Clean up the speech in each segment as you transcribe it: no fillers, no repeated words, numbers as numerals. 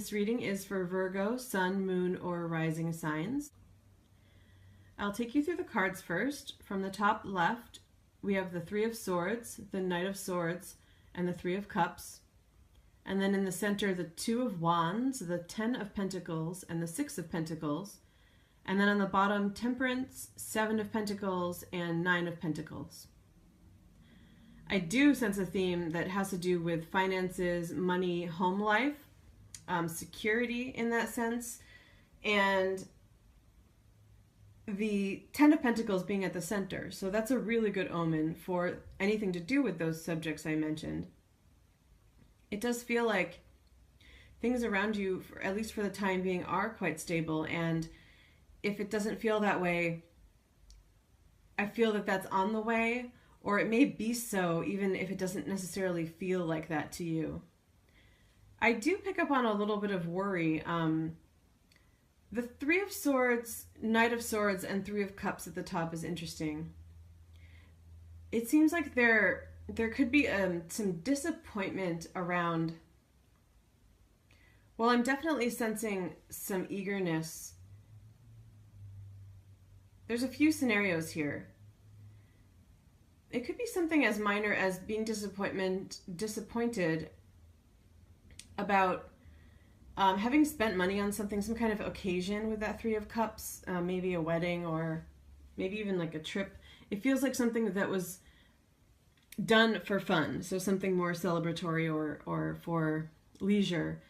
This reading is for Virgo, Sun, Moon, or Rising signs. I'll take you through the cards first. From the top left, we have the Three of Swords, the Knight of Swords, and the Three of Cups. And then in the center, the Two of Wands, the Ten of Pentacles, and the Six of Pentacles. And then on the bottom, Temperance, Seven of Pentacles, and Nine of Pentacles. I do sense a theme that has to do with finances, money, home life, security in that sense, and the Ten of Pentacles being at the center. So that's a really good omen for anything to do with those subjects I mentioned. It does feel like things around you, at least for the time being, are quite stable, and if it doesn't feel that way, I feel that that's on the way, or it may be so even if it doesn't necessarily feel like that to you. I do pick up on a little bit of worry. The Three of Swords, Knight of Swords, and Three of Cups at the top is interesting. It seems like there could be some disappointment around, well, I'm definitely sensing some eagerness. There's a few scenarios here. It could be something as minor as being disappointed about having spent money on something, some kind of occasion with that Three of Cups, maybe a wedding or maybe even like a trip. It feels like something that was done for fun, so something more celebratory or for leisure.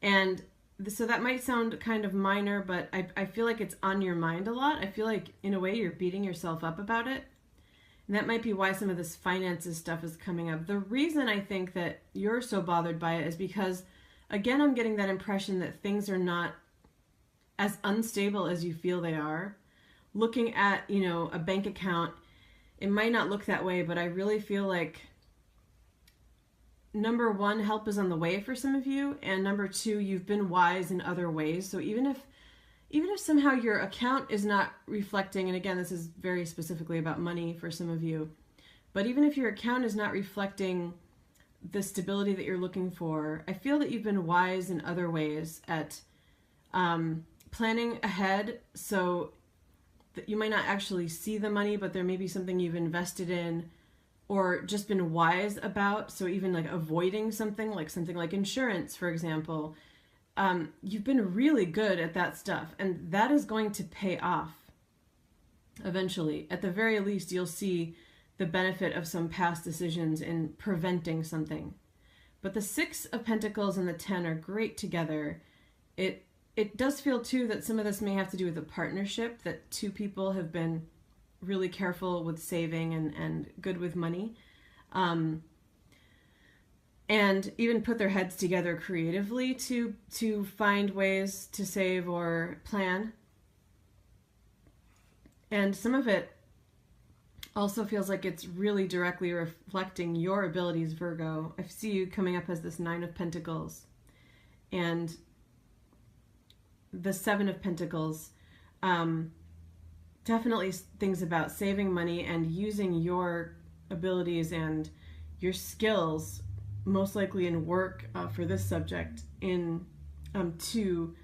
And so that might sound kind of minor, but I feel like it's on your mind a lot. I feel like in a way you're beating yourself up about it. And that might be why some of this finances stuff is coming up. The reason I think that you're so bothered by it is because, again, I'm getting that impression that things are not as unstable as you feel they are. Looking at, a bank account, it might not look that way, but I really feel like, number one, help is on the way for some of you, and number two, you've been wise in other ways. So even if somehow your account is not reflecting, and again, this is very specifically about money for some of you, but even if your account is not reflecting the stability that you're looking for, I feel that you've been wise in other ways at planning ahead, so that you might not actually see the money, but there may be something you've invested in or just been wise about. So even like avoiding something like insurance, for example, you've been really good at that stuff, and that is going to pay off eventually. At the very least, you'll see the benefit of some past decisions in preventing something. But the Six of Pentacles and the 10 are great together. It does feel too that some of this may have to do with a partnership, that two people have been really careful with saving and good with money. And even put their heads together creatively to find ways to save or plan. And some of it also feels like it's really directly reflecting your abilities, Virgo. I see you coming up as this Nine of Pentacles and the Seven of Pentacles. Definitely things about saving money and using your abilities and your skills, most likely in work for this subject, in to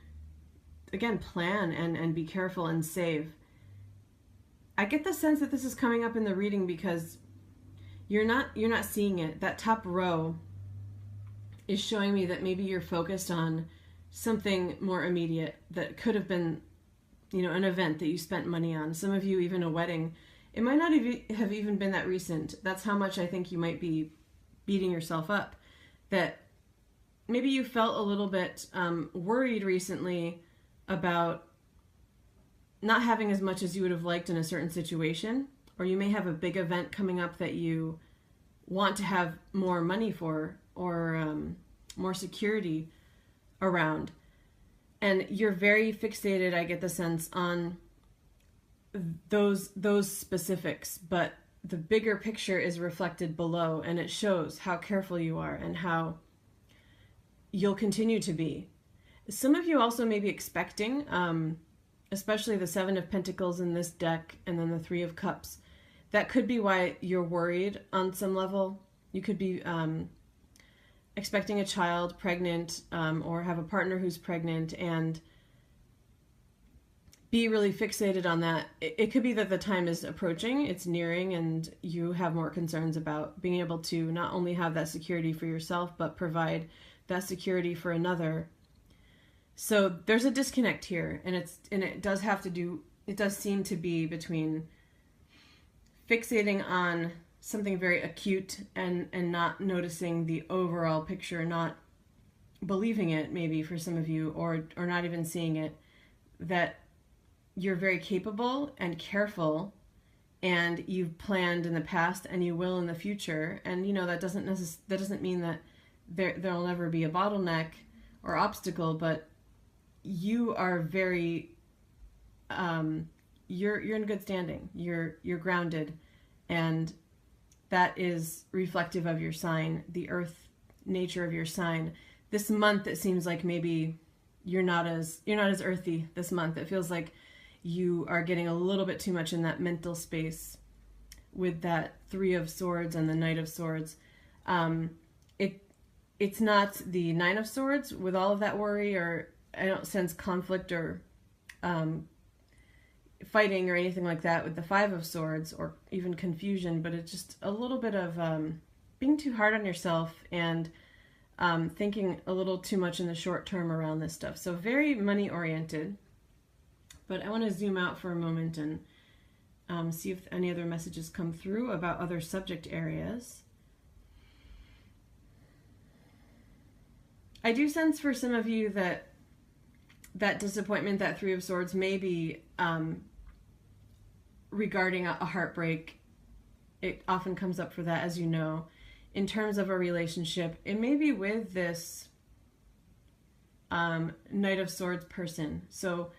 again plan and be careful and save. I get the sense that this is coming up in the reading because you're not seeing it. That top row is showing me that maybe you're focused on something more immediate that could have been, an event that you spent money on. Some of you, even a wedding. It might not have even been that recent. That's how much I think you might be beating yourself up. That maybe you felt a little bit worried recently about not having as much as you would have liked in a certain situation, or you may have a big event coming up that you want to have more money for, or more security around. And you're very fixated, I get the sense, on those specifics, but the bigger picture is reflected below, and it shows how careful you are and how you'll continue to be. Some of you also may be expecting, especially the Seven of Pentacles in this deck and then the Three of Cups. That could be why you're worried on some level. You could be expecting a child, pregnant, or have a partner who's pregnant, and be really fixated on that. It could be that the time is approaching, it's nearing, and you have more concerns about being able to not only have that security for yourself, but provide that security for another. So there's a disconnect here, and it does seem to be between fixating on something very acute and not noticing the overall picture, not believing it maybe for some of you, or not even seeing it, that you're very capable and careful, and you've planned in the past and you will in the future. And that doesn't mean that there'll never be a bottleneck or obstacle, but you are very you're in good standing. You're grounded, and that is reflective of your sign, the earth nature of your sign. This month it seems like maybe you're not as earthy this month. It feels like you are getting a little bit too much in that mental space with that Three of Swords and the Knight of Swords. It's not the Nine of Swords with all of that worry, or I don't sense conflict or fighting or anything like that with the Five of Swords, or even confusion, but it's just a little bit of being too hard on yourself and thinking a little too much in the short term around this stuff. So very money oriented. But I want to zoom out for a moment and see if any other messages come through about other subject areas. I do sense for some of you that disappointment, that Three of Swords, may be regarding a heartbreak. It often comes up for that, as you know. In terms of a relationship, it may be with this Knight of Swords person. So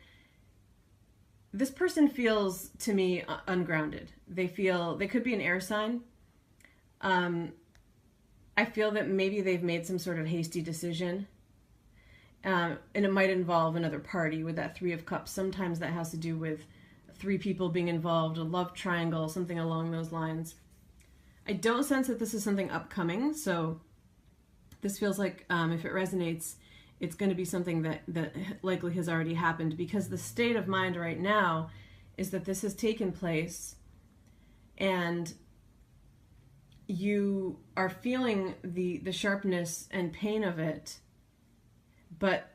this person feels, to me, ungrounded. They could be an air sign. I feel that maybe they've made some sort of hasty decision. And it might involve another party with that Three of Cups. Sometimes that has to do with three people being involved, a love triangle, something along those lines. I don't sense that this is something upcoming, so this feels like, if it resonates, it's going to be something that likely has already happened, because the state of mind right now is that this has taken place and you are feeling the sharpness and pain of it, but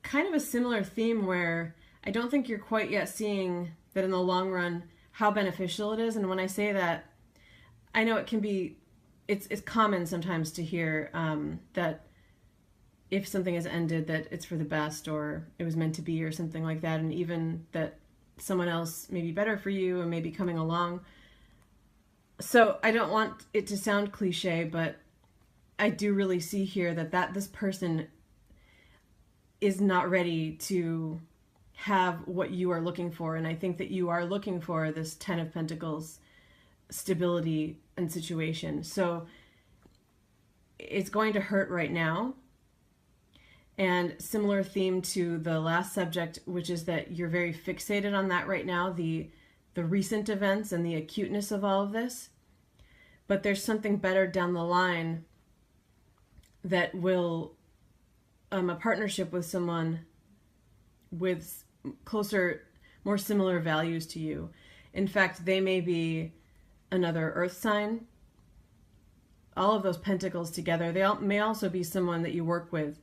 kind of a similar theme where I don't think you're quite yet seeing that in the long run how beneficial it is. And when I say that, I know it can be, it's common sometimes to hear that if something has ended, that it's for the best, or it was meant to be, or something like that, and even that someone else may be better for you and may be coming along. So I don't want it to sound cliche, but I do really see here that this person is not ready to have what you are looking for. And I think that you are looking for this Ten of Pentacles stability and situation. So it's going to hurt right now. And similar theme to the last subject, which is that you're very fixated on that right now, the recent events and the acuteness of all of this. But there's something better down the line that will, a partnership with someone with closer, more similar values to you. In fact, they may be another earth sign. All of those pentacles together, they may also be someone that you work with.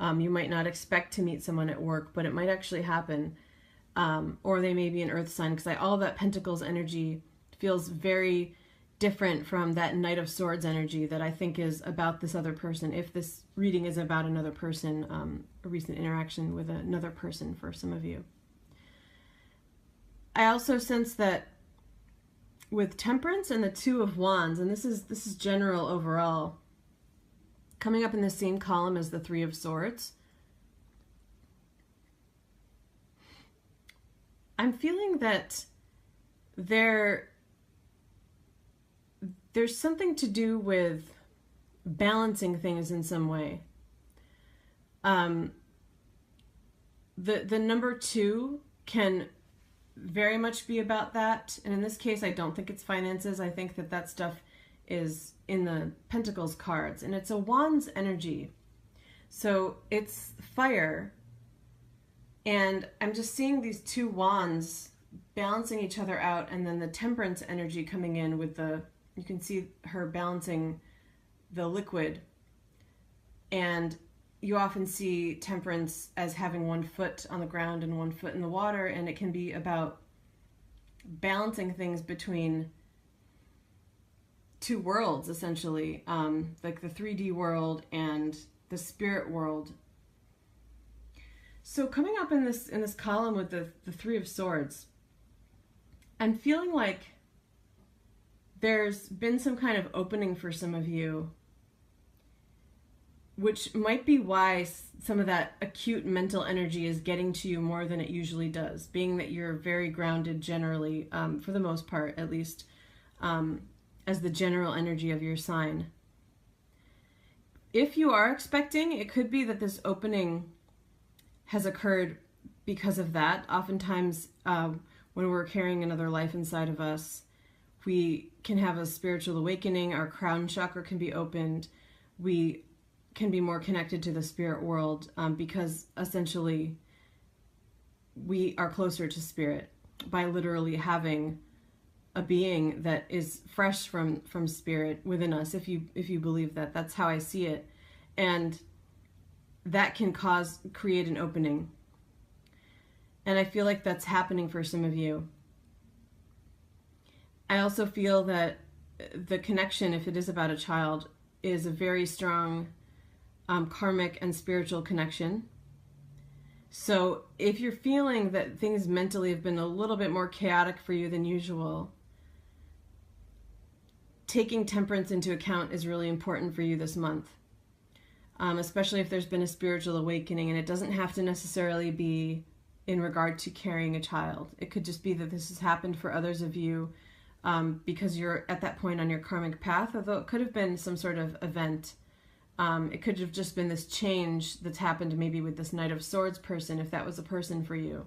You might not expect to meet someone at work, but it might actually happen. Or they may be an earth sign, because all that Pentacles energy feels very different from that Knight of Swords energy that I think is about this other person. If this reading is about another person, a recent interaction with another person for some of you. I also sense that with Temperance and the Two of Wands, and this is general overall, coming up in the same column as the Three of Swords, I'm feeling that there's something to do with balancing things in some way. The number 2 can very much be about that, and in this case I don't think it's finances. I think that stuff is in the Pentacles cards, and it's a Wands energy. So it's fire, and I'm just seeing these two wands balancing each other out, and then the Temperance energy coming in with the, you can see her balancing the liquid. And you often see Temperance as having one foot on the ground and one foot in the water, and it can be about balancing things between two worlds, essentially, like the 3D world and the spirit world. So coming up in this column with the Three of Swords, I'm feeling like there's been some kind of opening for some of you, which might be why some of that acute mental energy is getting to you more than it usually does, being that you're very grounded generally, for the most part, at least, as the general energy of your sign. If you are expecting, it could be that this opening has occurred because of that. Oftentimes, when we're carrying another life inside of us, we can have a spiritual awakening, our crown chakra can be opened, we can be more connected to the spirit world, because essentially we are closer to spirit by literally having a being that is fresh from spirit within us, if you believe that. That's how I see it. And that can create an opening. And I feel like that's happening for some of you. I also feel that the connection, if it is about a child, is a very strong karmic and spiritual connection. So if you're feeling that things mentally have been a little bit more chaotic for you than usual, taking Temperance into account is really important for you this month, especially if there's been a spiritual awakening. And it doesn't have to necessarily be in regard to carrying a child. It could just be that this has happened for others of you because you're at that point on your karmic path, although it could have been some sort of event. It could have just been this change that's happened maybe with this Knight of Swords person, if that was a person for you.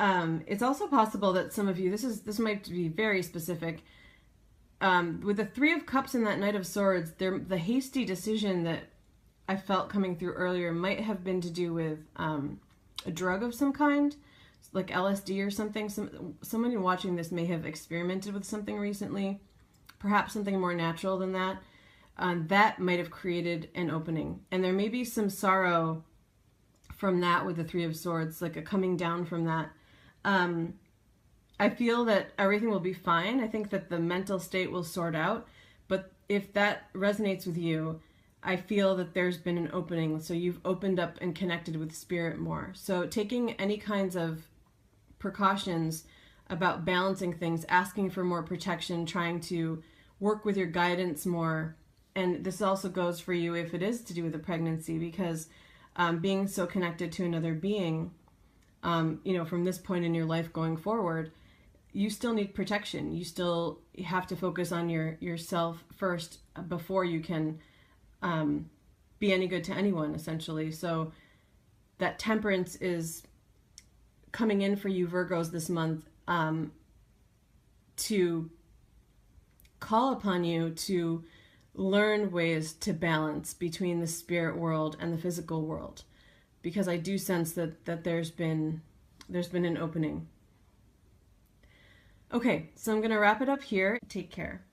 It's also possible that some of you, this might be very specific, with the Three of Cups and that Knight of Swords, the hasty decision that I felt coming through earlier might have been to do with a drug of some kind, like LSD or something. Someone watching this may have experimented with something recently, perhaps something more natural than that. That might have created an opening. And there may be some sorrow from that with the Three of Swords, like a coming down from that. I feel that everything will be fine. I think that the mental state will sort out. But if that resonates with you, I feel that there's been an opening. So you've opened up and connected with spirit more. So taking any kinds of precautions about balancing things, asking for more protection, trying to work with your guidance more. And this also goes for you if it is to do with a pregnancy, because being so connected to another being, from this point in your life going forward, you still need protection. You still have to focus on yourself first before you can be any good to anyone, essentially. So that Temperance is coming in for you Virgos this month, to call upon you to learn ways to balance between the spirit world and the physical world, because I do sense that there's been an opening. Okay, so I'm going to wrap it up here. Take care.